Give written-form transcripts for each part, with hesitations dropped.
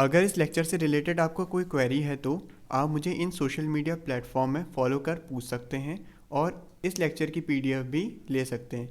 अगर इस लेक्चर से रिलेटेड आपको कोई क्वेरी है तो आप मुझे इन सोशल मीडिया प्लेटफॉर्म में फॉलो कर पूछ सकते हैं और इस लेक्चर की पीडीएफ भी ले सकते हैं,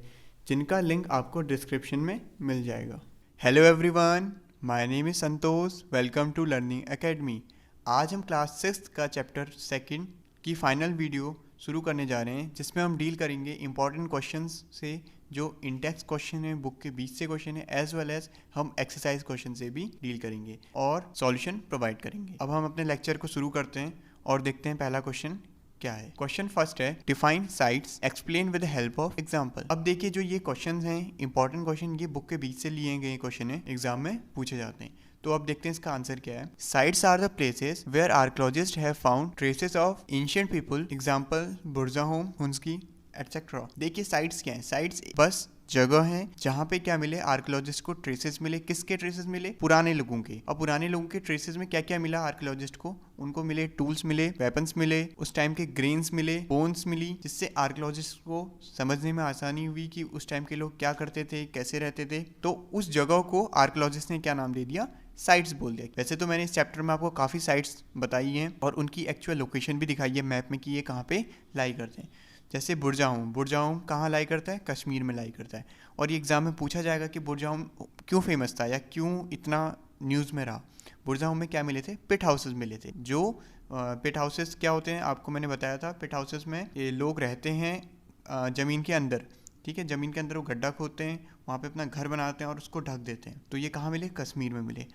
जिनका लिंक आपको डिस्क्रिप्शन में मिल जाएगा। Hello everyone, my name is Santosh. Welcome to learning academy. आज हम क्लास 6 का चैप्टर 2 की फाइनल वीडियो शुरू करने जा रहे हैं, जिसमें हम डील करेंगे इंपॉर्टेंट क्वेश्चंस से, जो इंडेक्स क्वेश्चन है, बुक के बीच से क्वेश्चन है, एज वेल एज हम एक्सरसाइज क्वेश्चन से भी डील करेंगे और सॉल्यूशन प्रोवाइड करेंगे। अब हम अपने लेक्चर को शुरू करते हैं और देखते हैं पहला क्वेश्चन क्या है। क्वेश्चन फर्स्ट है, define sites, explain with the help of example. अब देखिए, जो ये क्वेश्चंस हैं इंपॉर्टेंट क्वेश्चन, ये बुक के बीच से लिए गए क्वेश्चन है, एग्जाम में पूछे जाते हैं। तो अब देखते हैं इसका आंसर क्या है। Sites are the places where archaeologist have found traces of ancient people, example Burzahom, Hunsgi etcetera. देखिए साइट्स क्या है, साइट्स बस जगह है जहाँ पे क्या मिले, आर्कियोलॉजिस्ट को ट्रेसेस मिले। किसके ट्रेसेस मिले? पुराने लोगों के। और पुराने लोगों के ट्रेसेस में क्या क्या मिला आर्कियोलॉजिस्ट को? उनको मिले टूल्स मिले, वेपन्स मिले, उस टाइम के ग्रेन्स मिले, बोन्स मिली, जिससे आर्कियोलॉजिस्ट को समझने में आसानी हुई कि उस टाइम के लोग क्या करते थे, कैसे रहते थे। तो उस जगह को आर्कियोलॉजिस्ट ने क्या नाम दे दिया? साइट्स बोल दिया। वैसे तो मैंने इस चैप्टर में आपको काफ़ी साइट्स बताई हैं और उनकी एक्चुअल लोकेशन भी दिखाई है मैप में कि ये कहाँ पे लाई करते हैं। जैसे बुरजाहोम कहाँ लाई करता है? कश्मीर में लाई करता है। और ये एग्जाम में पूछा जाएगा कि बुरजाहोम क्यों फेमस था या क्यों इतना न्यूज़ में रहा। बुरजाहोम में क्या मिले थे? पिट हाउसेस मिले थे। जो पिट हाउसेस क्या होते हैं आपको मैंने बताया था। पिट हाउसेस में ये लोग रहते हैं ज़मीन के अंदर, ठीक है। ज़मीन के अंदर वो गड्ढा खोदते हैं, वहाँ पे अपना घर बनाते हैं और उसको ढक देते हैं। तो ये कहाँ मिले? कश्मीर में मिले।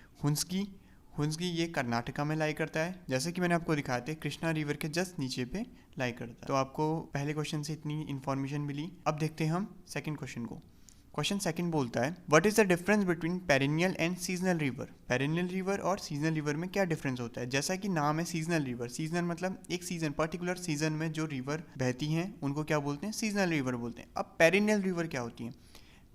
हुंस्की ये कर्नाटका में लाई करता है, जैसे कि मैंने आपको दिखाया था, कृष्णा रिवर के जस्ट नीचे पे लाई करता है। तो आपको पहले क्वेश्चन से इतनी इन्फॉर्मेशन मिली। अब देखते हैं हम सेकंड क्वेश्चन को। क्वेश्चन सेकंड बोलता है, what is the difference between perennial and seasonal river. Perennial river और सीजनल रिवर में क्या डिफरेंस होता है? जैसा कि नाम है सीजनल रिवर, सीजनल मतलब एक सीजन, पर्टिकुलर सीजन में जो रिवर बहती हैं उनको क्या बोलते हैं? सीजनल रिवर बोलते हैं। अब पेरिनियल रिवर क्या होती है?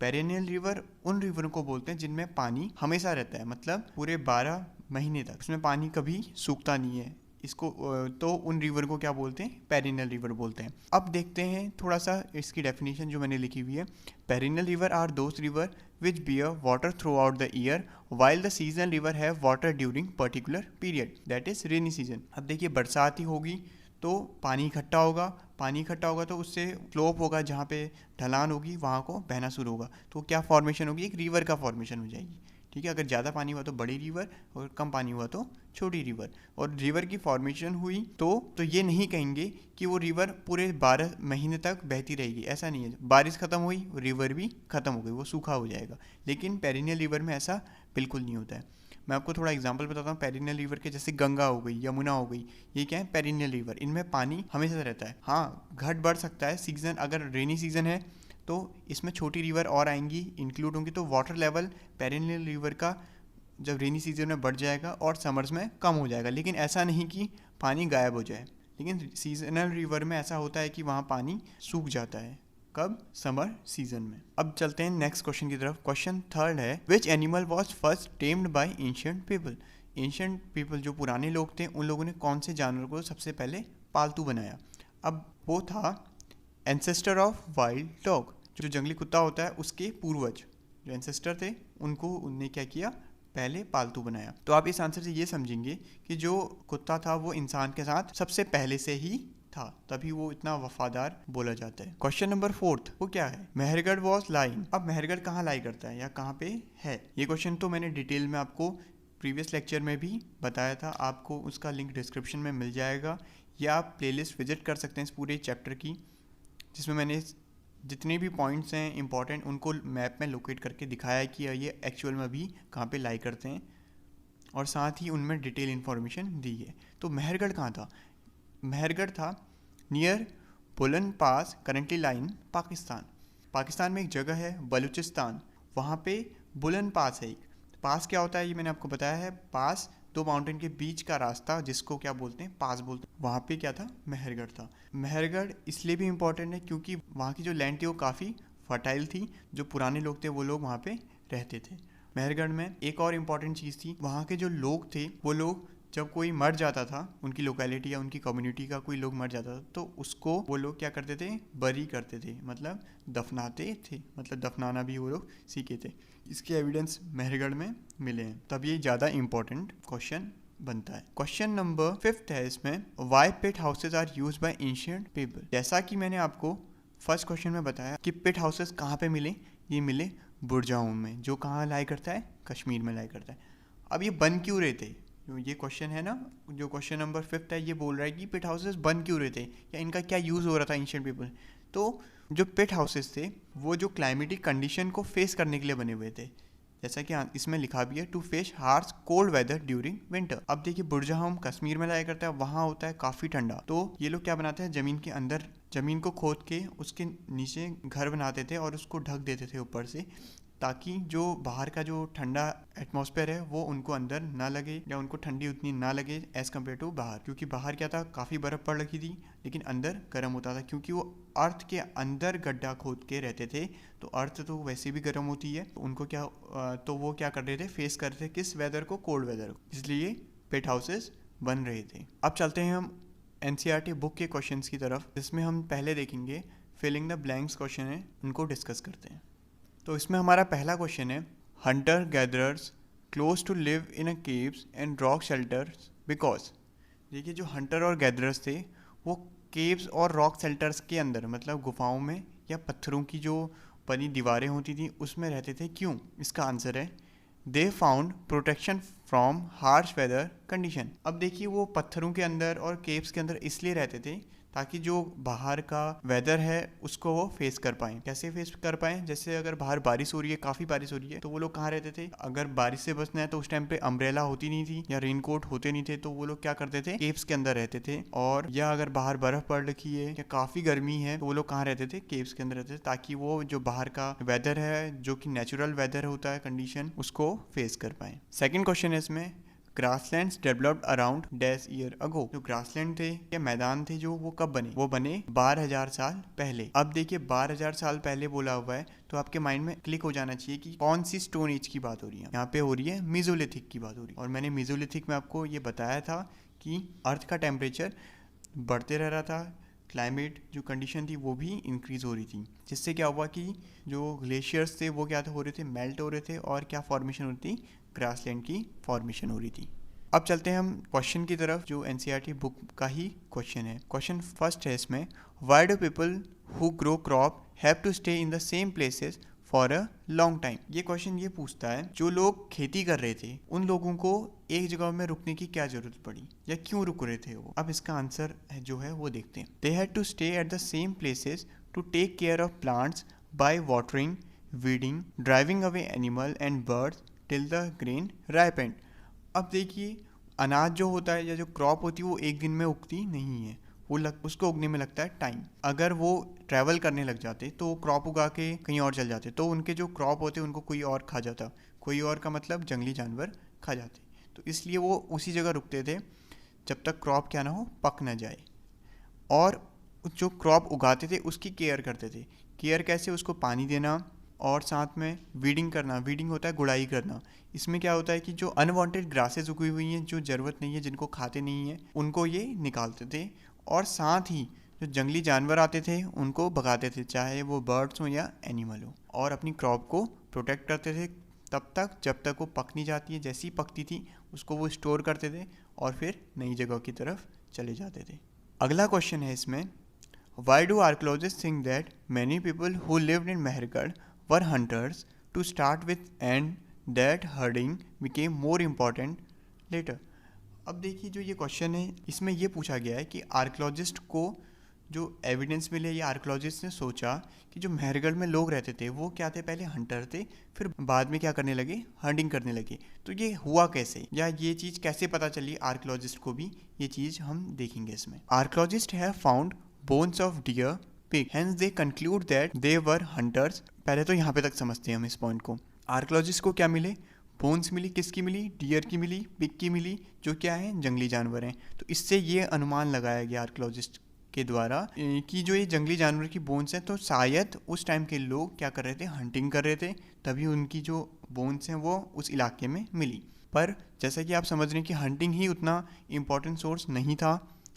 पेरिनियल रिवर उन रिवरों को बोलते हैं जिनमें पानी हमेशा रहता है, मतलब पूरे 12 महीने तक उसमें पानी कभी सूखता नहीं है। इसको तो उन रिवर को क्या बोलते हैं? पेरिनियल रिवर बोलते हैं। अब देखते हैं थोड़ा सा इसकी डेफिनेशन जो मैंने लिखी हुई है। Perennial river are those river which bear water throughout the year, while the seasonal river have water during particular period, that is rainy season. अब देखिए, बरसात ही होगी तो पानी इकट्ठा होगा, पानी इकट्ठा होगा तो उससे स्लोप होगा, जहाँ पे ढलान होगी वहाँ को बहना शुरू होगा। तो क्या फॉर्मेशन होगी? एक रिवर का फॉर्मेशन हो जाएगी, ठीक है। अगर ज़्यादा पानी हुआ तो बड़ी रिवर और कम पानी हुआ तो छोटी रिवर। और रिवर की फॉर्मेशन हुई तो ये नहीं कहेंगे कि वो रिवर पूरे 12 महीने तक बहती रहेगी, ऐसा नहीं है। बारिश खत्म हुई, रिवर भी खत्म हो गई, वो सूखा हो जाएगा। लेकिन पेरिनियल रिवर में ऐसा बिल्कुल नहीं होता है। मैं आपको थोड़ा एग्जांपल बताता हूँ पेरिनियल रिवर के। जैसे गंगा हो गई, यमुना हो गई, ये क्या है? Perennial river. इनमें पानी हमेशा रहता है। हाँ, घट बढ़ सकता है सीजन, अगर रेनी सीजन है तो इसमें छोटी रिवर और आएंगी, इंक्लूड होंगी, तो वाटर लेवल पेरिनियल रिवर का जब रेनी सीजन में बढ़ जाएगा और समर्स में कम हो जाएगा। लेकिन ऐसा नहीं कि पानी गायब हो जाए। लेकिन सीजनल रिवर में ऐसा होता है कि वहाँ पानी सूख जाता है। कब? समर सीजन में। अब चलते हैं नेक्स्ट क्वेश्चन की तरफ। क्वेश्चन थर्ड है, which animal was first tamed by ancient people. Ancient people जो पुराने लोग थे, उन लोगों ने कौन से जानवर को सबसे पहले पालतू बनाया? अब वो था एंसेस्टर ऑफ वाइल्ड डॉग। जो जंगली कुत्ता होता है उसके पूर्वज जो एंसेस्टर थे, उनको उनने क्या किया? पहले पालतू बनाया। तो आप इस आंसर से ये समझेंगे कि जो कुत्ता था वो इंसान के साथ सबसे पहले से ही था, तभी वो इतना वफादार बोला जाता है। क्वेश्चन नंबर फोर्थ, वो क्या है? Mehrgarh was lying. अब मेहरगढ़ कहाँ लाई करता है या कहाँ पे है? ये क्वेश्चन तो मैंने डिटेल में आपको प्रीवियस लेक्चर में भी बताया था, आपको उसका लिंक डिस्क्रिप्शन में मिल जाएगा, या आप प्लेलिस्ट विजिट कर सकते हैं इस पूरे चैप्टर की, जिसमें मैंने जितने भी पॉइंट्स हैं इंपॉर्टेंट उनको मैप में लोकेट करके दिखाया है कि ये एक्चुअल में भी कहाँ पे लाई करते हैं, और साथ ही उनमें डिटेल इन्फॉर्मेशन दी है। तो मेहरगढ़ कहाँ था? मेहरगढ़ था नियर बुलन पास, करेंटली लाइन पाकिस्तान। पाकिस्तान में एक जगह है बलूचिस्तान, वहाँ पे बुलन पास है। एक पास क्या होता है ये मैंने आपको बताया है। पास दो माउंटेन के बीच का रास्ता, जिसको क्या बोलते हैं? पास बोलते हैं। वहाँ पे क्या था? मेहरगढ़ था। मेहरगढ़ इसलिए भी इम्पोर्टेंट है क्योंकि वहाँ की जो लैंड थी वो काफ़ी फर्टाइल थी। जो पुराने लोग थे वो लोग वहाँ पे रहते थे। मेहरगढ़ में एक और इम्पॉर्टेंट चीज़ थी, वहाँ के जो लोग थे वो लोग जब कोई मर जाता था, उनकी लोकेलिटी या उनकी कम्युनिटी का कोई लोग मर जाता था, तो उसको वो लोग क्या करते थे? बरी करते थे, मतलब दफनाते थे, मतलब दफनाना भी वो लोग सीखे थे। इसके एविडेंस मेहरगढ़ में मिले हैं, तब ये ज़्यादा इम्पोर्टेंट क्वेश्चन बनता है। क्वेश्चन नंबर 5 है इसमें, why pit houses are use by ancient people. जैसा कि मैंने आपको फर्स्ट क्वेश्चन में बताया कि पिट हाउसेज कहाँ पे मिले, ये मिले बुरजाऊं में, जो कहाँ लाई करता है, कश्मीर में लाई करता है। अब ये बन क्यों रहे थे, ये क्वेश्चन है ना, जो क्वेश्चन नंबर 5 है ये बोल रहा है कि पिट हाउसेज बन क्यों रहे थे या इनका क्या यूज़ हो रहा था एंशिएंट पीपल। तो जो पिट हाउसेज थे वो जो क्लाइमेटिक कंडीशन को फेस करने के लिए बने हुए थे, जैसा कि इसमें लिखा भी है, to face harsh cold weather during winter. अब देखिए बुरजाहम कश्मीर में लाया करता है, वहाँ होता है काफ़ी ठंडा, तो ये लोग क्या बनाते हैं, ज़मीन के अंदर ज़मीन को खोद के उसके नीचे घर बनाते थे और उसको ढक देते थे ऊपर से, ताकि जो बाहर का जो ठंडा एटमॉस्फेयर है वो उनको अंदर ना लगे या उनको ठंडी उतनी ना लगे एज़ कम्पेयर टू बाहर। क्योंकि बाहर क्या था, काफ़ी बर्फ़ पड़ रखी थी लेकिन अंदर गर्म होता था, क्योंकि वो अर्थ के अंदर गड्ढा खोद के रहते थे, तो अर्थ तो वैसे भी गर्म होती है, तो उनको क्या तो वो क्या कर रहे थे, फेस कर रहे थे किस वेदर को, कोल्ड वेदर को, इसलिए पिट हाउसेस बन रहे थे। अब चलते हैं हम NCERT बुक के क्वेश्चंस की तरफ, जिसमें हम पहले देखेंगे फिलिंग द ब्लैंक्स क्वेश्चन है, उनको डिस्कस करते हैं। तो इसमें हमारा पहला क्वेश्चन है, hunter gatherers close to live in a caves and rock shelters because. देखिए जो हंटर और गैदरर्स थे वो केव्स और रॉक शेल्टर्स के अंदर, मतलब गुफाओं में या पत्थरों की जो बनी दीवारें होती थी उसमें रहते थे। क्यों? इसका आंसर है, they found protection from harsh weather condition. अब देखिए वो पत्थरों के अंदर और केव्स के अंदर इसलिए रहते थे ताकि जो बाहर का वेदर है उसको वो फेस कर पाएँ। कैसे फेस कर पाएँ? जैसे अगर बाहर बारिश हो रही है, काफ़ी बारिश हो रही है, तो वो लोग कहाँ रहते थे, अगर बारिश से बचना है तो उस टाइम पे अम्ब्रेला होती नहीं थी या रेनकोट होते नहीं थे, तो वो लोग क्या करते थे, केव्स के अंदर रहते थे। और या अगर बाहर बर्फ पड़ रखी है या काफ़ी गर्मी है तो वो लोग कहाँ रहते थे, केव्स के अंदर रहते थे, ताकि वो जो बाहर का वेदर है, जो कि नेचुरल वेदर होता है, कंडीशन, उसको फेस कर पाए। सेकेंड क्वेश्चन है इसमें, grasslands developed around dash year ago. जो ग्रासलैंड थे या मैदान थे जो, वो कब बने, वो बने 12,000 साल पहले। अब देखिए 12,000 साल पहले बोला हुआ है तो आपके माइंड में क्लिक हो जाना चाहिए कि कौन सी स्टोन एज की बात हो रही है। यहाँ पे हो रही है मीजोलिथिक की बात हो रही है, और मैंने मीजोलिथिक में आपको ये बताया था कि अर्थ का टेम्परेचर बढ़ते रह रहा था, क्लाइमेट जो कंडीशन थी वो भी इंक्रीज हो रही थी, जिससे क्या हुआ कि जो ग्लेशियर्स थे वो क्या हो रहे थे, मेल्ट हो रहे थे, और क्या फॉर्मेशन हो रही थी, ग्रासलैंड की फॉर्मेशन हो रही थी। अब चलते हैं हम क्वेश्चन की तरफ, जो NCERT बुक का ही क्वेश्चन है। क्वेश्चन फर्स्ट है इसमें, why do people who grow crop have to stay in the same places for a long time. ये क्वेश्चन ये पूछता है, जो लोग खेती कर रहे थे उन लोगों को एक जगह में रुकने की क्या जरूरत पड़ी या क्यों रुक रहे थे वो। अब इसका आंसर है जो है वो देखते हैं। They had to stay at the same places to take care of plants by watering, weeding, driving away animal and birds till the grain ripened. अब देखिए अनाज जो होता है या जो क्रॉप होती है वो एक दिन में उगती नहीं है, वो उसको उगने में लगता है टाइम। अगर वो ट्रैवल करने लग जाते तो क्रॉप उगा के कहीं और चल जाते, तो उनके जो क्रॉप होते उनको कोई और खा जाता, कोई और का मतलब जंगली जानवर खा जाते, तो इसलिए वो उसी जगह रुकते थे जब तक क्रॉप क्या ना हो, पक ना जाए। और जो क्रॉप उगाते थे उसकी केयर करते थे। केयर कैसे? उसको पानी देना और साथ में वीडिंग करना। वीडिंग होता है गुड़ाई करना। इसमें क्या होता है कि जो अनवांटेड ग्रासेस उगी हुई हैं, जो ज़रूरत नहीं है, जिनको खाते नहीं हैं, उनको ये निकालते थे। और साथ ही जो जंगली जानवर आते थे उनको भगाते थे, चाहे वो बर्ड्स हो या एनिमल हो। और अपनी क्रॉप को प्रोटेक्ट करते थे तब तक जब तक वो पक नहीं जाती है। जैसी पकती थी उसको वो स्टोर करते थे और फिर नई जगह की तरफ चले जाते थे। अगला क्वेश्चन है इसमें, why do archaeologist think that many people who lived in Mehrgarh were hunters to start with and that herding became more important later. अब देखिए जो ये क्वेश्चन है इसमें ये पूछा गया है कि आर्कियोलॉजिस्ट को जो एविडेंस मिले या आर्कियोलॉजिस्ट ने सोचा कि जो मेहरगढ़ में लोग रहते थे वो क्या थे, पहले हंटर थे, फिर बाद में क्या करने लगे, हंटिंग करने लगे। तो ये हुआ कैसे या ये चीज़ कैसे पता चली आर्कियोलॉजिस्ट को भी, ये चीज़ हम देखेंगे इसमें। Archaeologist have found bones of dear, pig, hence they conclude that they were hunters. पहले तो यहाँ पे तक समझते हैं हम इस पॉइंट को। आर्कियोलॉजिस्ट को क्या मिले, बोन्स मिली, किसकी मिली, डियर की मिली, पिग की मिली, जो क्या है, जंगली जानवर हैं। तो इससे ये अनुमान लगाया गया आर्कियोलॉजिस्ट के द्वारा कि जो ये जंगली जानवर की बोन्स हैं, तो शायद उस टाइम के लोग क्या कर रहे थे, हंटिंग कर रहे थे, तभी उनकी जो बोन्स हैं वो उस इलाके में मिली। पर जैसा कि आप समझ रहे हैं कि हंटिंग ही उतना इम्पोर्टेंट सोर्स नहीं था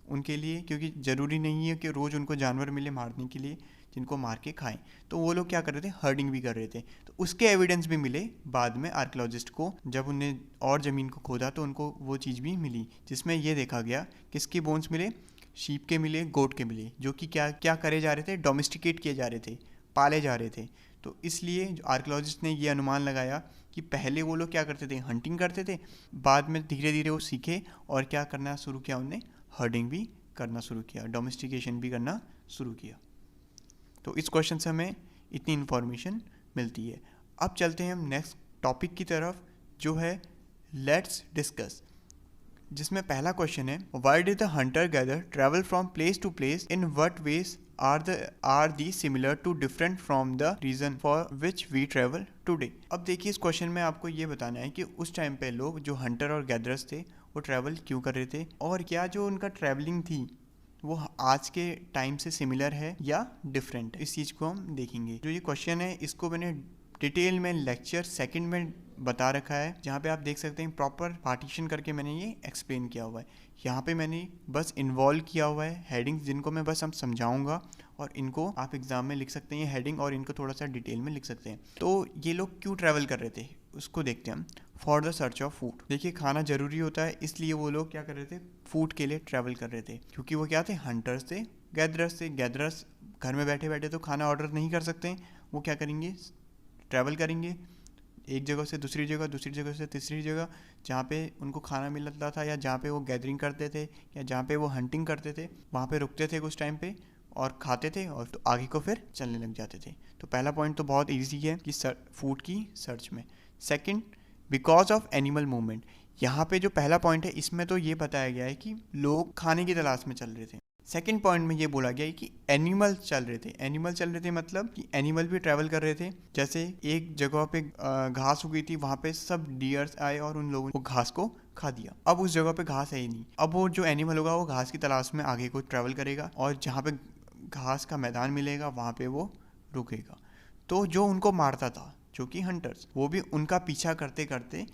उनके लिए, क्योंकि ज़रूरी नहीं है कि रोज़ उनको जानवर मिले मारने के लिए जिनको मार के खाएं। तो वो लोग क्या कर रहे थे, हर्डिंग भी कर रहे थे। तो उसके एविडेंस भी मिले बाद में आर्कियोलॉजिस्ट को, जब उन्हें और ज़मीन को खोदा तो उनको वो चीज़ भी मिली जिसमें ये देखा गया किसके बोन्स मिले, शीप के मिले, गोट के मिले, जो कि क्या क्या करे जा रहे थे, डोमेस्टिकेट किए जा रहे थे, पाले जा रहे थे। तो इसलिए जो आर्कियोलॉजिस्ट ने ये अनुमान लगाया कि पहले वो लोग क्या करते थे, हंटिंग करते थे, बाद में धीरे धीरे वो सीखे और क्या करना शुरू किया, उन्हें हर्डिंग भी करना शुरू किया, डोमेस्टिकेशन भी करना शुरू किया। तो इस क्वेश्चन से हमें इतनी इन्फॉर्मेशन मिलती है। अब चलते हैं हम नेक्स्ट टॉपिक की तरफ, जो है लेट्स डिस्कस, जिसमें पहला क्वेश्चन है, why did the hunter gather travel from place to place, in what ways are they similar to different from the reason for which we travel today. अब देखिए, इस क्वेश्चन में आपको ये बताना है कि उस टाइम पे लोग जो हंटर और गैदरर्स थे वो ट्रैवल क्यों कर रहे थे, और क्या जो उनका ट्रैवलिंग थी वो आज के टाइम से सिमिलर है या डिफरेंट। इस चीज़ को हम देखेंगे। जो ये क्वेश्चन है इसको मैंने डिटेल में लेक्चर सेकंड में बता रखा है, जहाँ पे आप देख सकते हैं प्रॉपर पार्टीशन करके मैंने ये एक्सप्लेन किया हुआ है। यहाँ पे मैंने बस इन्वॉल्व किया हुआ है हेडिंग्स, जिनको मैं बस हम समझाऊंगा और इनको आप एग्जाम में लिख सकते हैं हेडिंग, और इनको थोड़ा सा डिटेल में लिख सकते हैं। तो ये लोग क्यों ट्रैवल कर रहे थे उसको देखते हैं हम। For the search of food, देखिए खाना जरूरी होता है, इसलिए वो लोग क्या कर रहे थे, फूड के लिए ट्रैवल कर रहे थे, क्योंकि वो क्या थे, हंटर्स थे, गैदरर्स थे। गैदरर्स घर में बैठे बैठे तो खाना ऑर्डर नहीं कर सकते, वो क्या करेंगे, ट्रैवल करेंगे एक जगह से दूसरी जगह, दूसरी जगह से तीसरी जगह, जहाँ पे उनको खाना मिलता था या जहाँ पे वो गैदरिंग करते थे या जहाँ पे वो हंटिंग करते थे, वहाँ पे रुकते थे कुछ टाइम पे और खाते थे और तो आगे को फिर चलने लग जाते थे। तो पहला पॉइंट तो बहुत इजी है कि फूड की सर्च में। Second, because of animal movement, यहाँ पे जो पहला पॉइंट है इसमें तो ये बताया गया है कि लोग खाने की तलाश में चल रहे थे। सेकंड पॉइंट में ये बोला गया है कि एनिमल चल रहे थे। एनिमल चल रहे थे मतलब कि एनिमल भी ट्रैवल कर रहे थे। जैसे एक जगह पे घास उगी थी, वहाँ पे सब डियर्स आए और उन लोगों को घास को खा दिया। अब उस जगह पे घास है ही नहीं, अब वो जो एनिमल होगा वो घास की तलाश में आगे को ट्रैवल करेगा और जहाँ पे घास का मैदान मिलेगा वहाँ पे वो रुकेगा। तो जो उनको मारता था, जो कि हंटर्स, वो भी उनका पीछा करते करते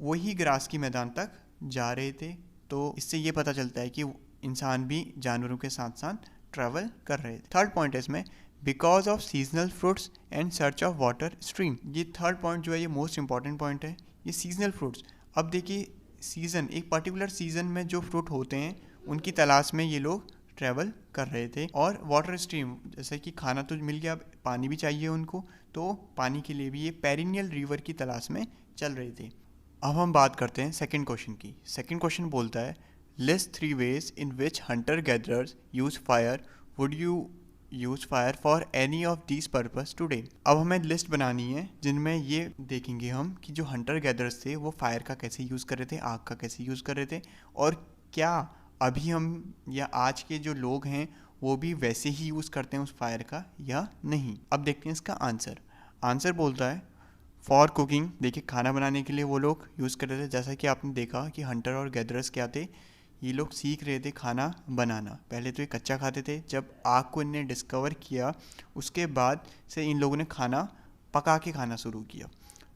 वही ग्रास की मैदान तक जा रहे थे। तो इससे ये पता चलता है कि इंसान भी जानवरों के साथ साथ ट्रैवल कर रहे थे। थर्ड पॉइंट है इसमें, because of seasonal fruits and search of water stream. ये थर्ड पॉइंट जो है ये मोस्ट इंपॉर्टेंट पॉइंट है, ये सीजनल फ्रूट्स। अब देखिए सीज़न, एक पर्टिकुलर सीज़न में जो फ्रूट होते हैं उनकी तलाश में ये लोग ट्रैवल कर रहे थे। और वाटर स्ट्रीम, जैसे कि खाना तो मिल गया, अब पानी भी चाहिए उनको, तो पानी के लिए भी ये पेरिनियल रिवर की तलाश में चल रहे थे। अब हम बात करते हैं सेकंड क्वेश्चन की। सेकंड क्वेश्चन बोलता है, list 3 ways in which hunter gatherers use fire. Would you use fire for any of these purpose today? अब हमें लिस्ट बनानी है जिनमें ये देखेंगे हम कि जो हंटर गैदरर्स थे वो फायर का कैसे यूज़ कर रहे थे, आग का कैसे यूज़ कर रहे थे, और क्या अभी हम या आज के जो लोग हैं वो भी वैसे ही यूज़ करते हैं उस फायर का या नहीं। अब देखते हैं इसका आंसर। आंसर बोलता है फॉर कुकिंग। देखिए खाना बनाने के लिए वो लोग यूज़ कर रहे थे। जैसा कि आपने देखा कि हंटर और गैदरर्स क्या थे, ये लोग सीख रहे थे खाना बनाना। पहले तो ये कच्चा खाते थे, जब आग को इन्हें डिस्कवर किया उसके बाद से इन लोगों ने खाना पका के खाना शुरू किया,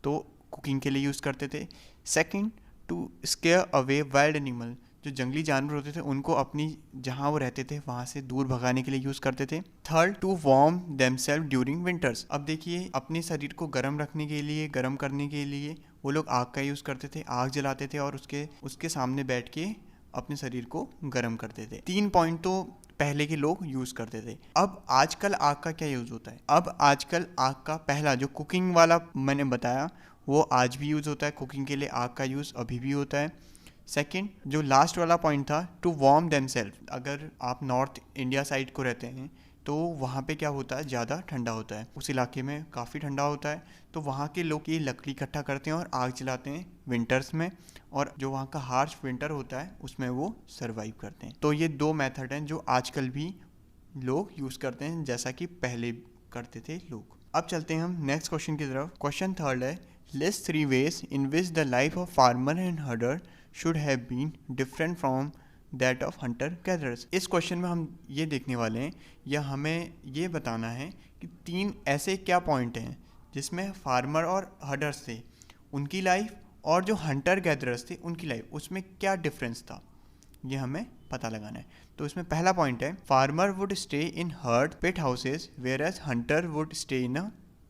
तो कुकिंग के लिए यूज़ करते थे। Second, to scare away wild animal, जो जंगली जानवर होते थे उनको अपनी जहाँ वो रहते थे वहाँ से दूर भगाने के लिए यूज़ करते थे। Third, to warm themself during winters. अब देखिए अपने शरीर को गर्म रखने के लिए, गर्म करने के लिए वो लोग आग का यूज़ करते थे, आग जलाते थे और उसके सामने बैठ के अपने शरीर को गर्म करते थे। 3 पॉइंट तो पहले के लोग यूज़ करते थे। अब आजकल आग का क्या यूज़ होता है? अब आजकल आग का पहला जो कुकिंग वाला मैंने बताया वो आज भी यूज़ होता है, कुकिंग के लिए आग का यूज़ अभी भी होता है। सेकंड, जो लास्ट वाला पॉइंट था, टू वार्म देमसेल्फ। अगर आप नॉर्थ इंडिया साइड को रहते हैं तो वहाँ पे क्या होता है, ज़्यादा ठंडा होता है, उस इलाके में काफ़ी ठंडा होता है, तो वहाँ के लोग ये लकड़ी इकट्ठा करते हैं और आग जलाते हैं विंटर्स में, और जो वहाँ का हार्श विंटर होता है उसमें वो सर्वाइव करते हैं। तो ये 2 मेथड हैं जो आजकल भी लोग यूज़ करते हैं, जैसा कि पहले करते थे लोग। अब चलते हैं हम नेक्स्ट क्वेश्चन की तरफ। क्वेश्चन थर्ड है, list 3 ways in which the life of farmer and herder should have been different from that of Hunter gatherers. इस क्वेश्चन में हम ये देखने वाले हैं या हमें ये बताना है कि 3 ऐसे क्या पॉइंट हैं जिसमें फार्मर और हर्डर्स थे उनकी लाइफ और जो हंटर गैदरर्स थे उनकी लाइफ, उसमें क्या डिफरेंस था। ये हमें पता लगाना है। तो इसमें पहला पॉइंट है, farmer would stay in herd pet houses whereas hunter would stay in a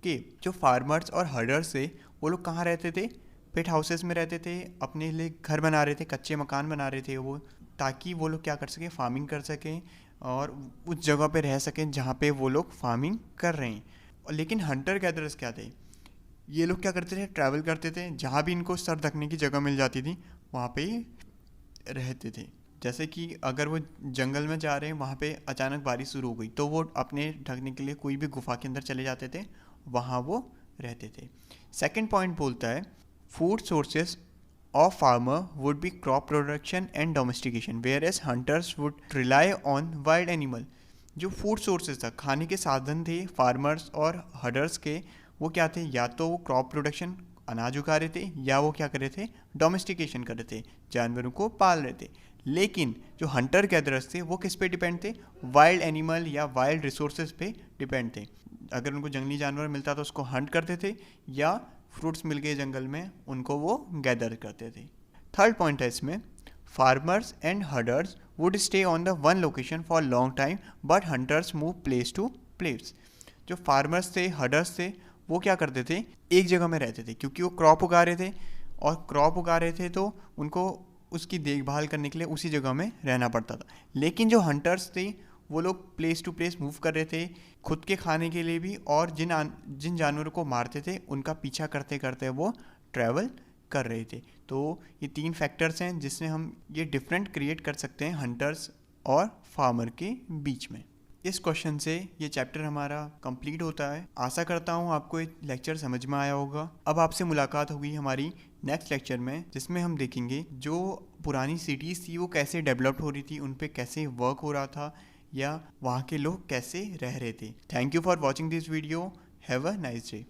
cave. जो फार्मर्स और हर्डर्स थे वो लोग कहाँ रहते थे? पेट हाउसेज में रहते थे, अपने लिए घर बना रहे थे, कच्चे मकान बना रहे थे वो, ताकि वो लोग क्या कर सकें, फार्मिंग कर सकें और उस जगह पे रह सकें जहाँ पे वो लोग फार्मिंग कर रहे हैं। लेकिन हंटर गैदरर्स क्या थे? ये लोग क्या करते थे? ट्रैवल करते थे, जहाँ भी इनको सर ढकने की जगह मिल जाती थी वहाँ पे ही रहते थे। जैसे कि अगर वो जंगल में जा रहे हैं, वहाँ पे अचानक बारिश शुरू हो गई तो वो अपने ढकने के लिए कोई भी गुफा के अंदर चले जाते थे, वहाँ वो रहते थे। सेकंड पॉइंट बोलता है, food sources of farmer would be crop production and domestication where as hunters would rely on wild animal. जो फूड सोर्सेज था, खाने के साधन थे फार्मर्स और हडर्स के, वो क्या थे? या तो वो क्रॉप प्रोडक्शन, अनाज उगा रहे थे, या वो क्या कर रहे थे? डोमेस्टिकेशन कर रहे थे, जानवरों को पाल रहे थे। लेकिन जो हंटर गैदरर्स थे वो किस पे डिपेंड थे? वाइल्ड एनिमल या वाइल्ड रिसोर्सेज पे डिपेंड थे। अगर उनको जंगली जानवर मिलता तो उसको हंट करते थे, या फ्रूट्स मिल गए जंगल में उनको वो गैदर करते थे। थर्ड पॉइंट है इसमें, farmers and herders would stay on the one location for long time but hunters move place to place. जो फार्मर्स थे, हर्डर्स थे, वो क्या करते थे? एक जगह में रहते थे, क्योंकि वो क्रॉप उगा रहे थे, और क्रॉप उगा रहे थे तो उनको उसकी देखभाल करने के लिए उसी जगह में रहना पड़ता था। लेकिन जो हंटर्स थे वो लोग प्लेस टू प्लेस मूव कर रहे थे, खुद के खाने के लिए भी, और जिन जानवरों को मारते थे उनका पीछा करते करते वो ट्रैवल कर रहे थे। तो ये 3 फैक्टर्स हैं जिससे हम ये डिफरेंट क्रिएट कर सकते हैं हंटर्स और फार्मर के बीच में। इस क्वेश्चन से ये चैप्टर हमारा कंप्लीट होता है। आशा करता हूँ आपको ये लेक्चर समझ में आया होगा। अब आपसे मुलाकात होगी हमारी नेक्स्ट लेक्चर में, जिसमें हम देखेंगे जो पुरानी सिटीज़ थी वो कैसे डेवलप हो रही थी, उन पे कैसे वर्क हो रहा था, या वहाँ के लोग कैसे रह रहे थे। Thank you for watching this video. Have a nice day.